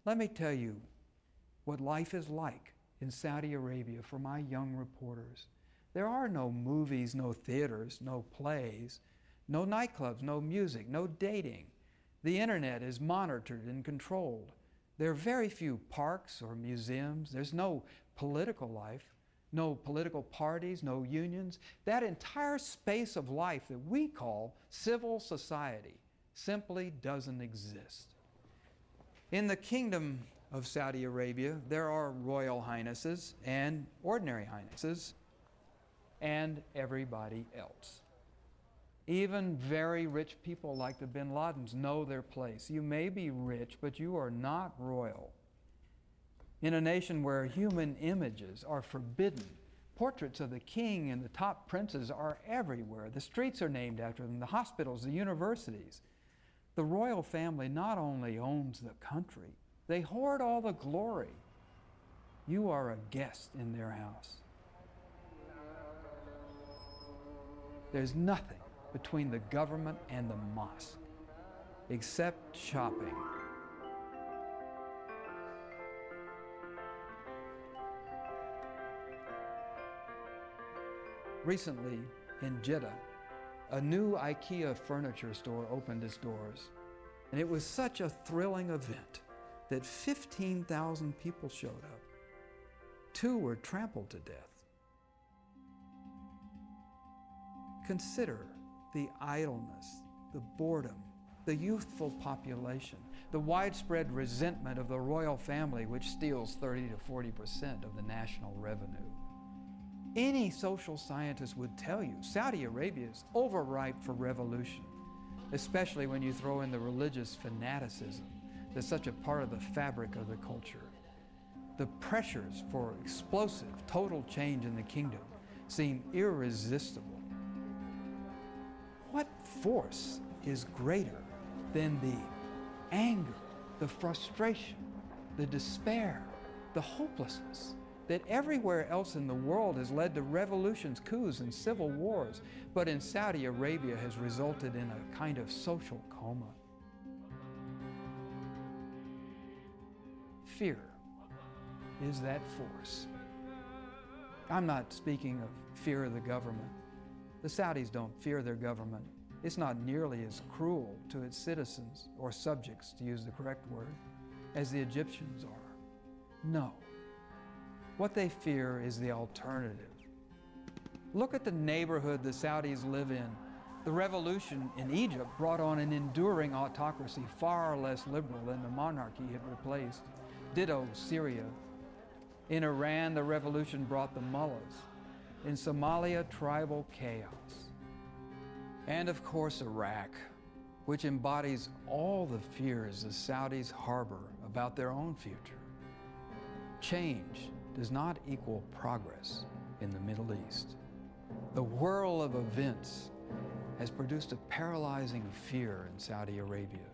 Let me tell you what life is like in Saudi Arabia for my young reporters. There are no movies, no theaters, no plays, no nightclubs, no music, no dating. The internet is monitored and controlled. There are very few parks or museums. There's no political life, no political parties, no unions. That entire space of life that we call civil society simply doesn't exist. In the Kingdom of Saudi Arabia, there are royal highnesses and ordinary highnesses and everybody else. Even very rich people like the Bin Ladens know their place. You may be rich, but you are not royal. In a nation where human images are forbidden, portraits of the king and the top princes are everywhere. The streets are named after them, the hospitals, the universities. The royal family not only owns the country, they hoard all the glory. You are a guest in their house. There's nothing between the government and the mosque except shopping. Recently, in Jeddah, a new IKEA furniture store opened its doors, and it was such a thrilling event that 15,000 people showed up. 2 were trampled to death. Consider the idleness, the boredom, the youthful population, the widespread resentment of the royal family, which steals 30 to 40% of the national revenue. Any social scientist would tell you Saudi Arabia is overripe for revolution, especially when you throw in the religious fanaticism that's such a part of the fabric of the culture. The pressures for explosive, total change in the kingdom seem irresistible. What force is greater than the anger, the frustration, the despair, the hopelessness that everywhere else in the world has led to revolutions, coups, and civil wars, but in Saudi Arabia has resulted in a kind of social coma? Fear is that force. I'm not speaking of fear of the government. The Saudis don't fear their government. It's not nearly as cruel to its citizens, or subjects to use the correct word, as the Egyptians are. No. What they fear is the alternative. Look at the neighborhood the Saudis live in. The revolution in Egypt brought on an enduring autocracy far less liberal than the monarchy it replaced. Ditto Syria. In Iran, the revolution brought the mullahs. In Somalia, tribal chaos. And of course, Iraq, which embodies all the fears the Saudis harbor about their own future. Change does not equal progress in the Middle East. The whirl of events has produced a paralyzing fear in Saudi Arabia.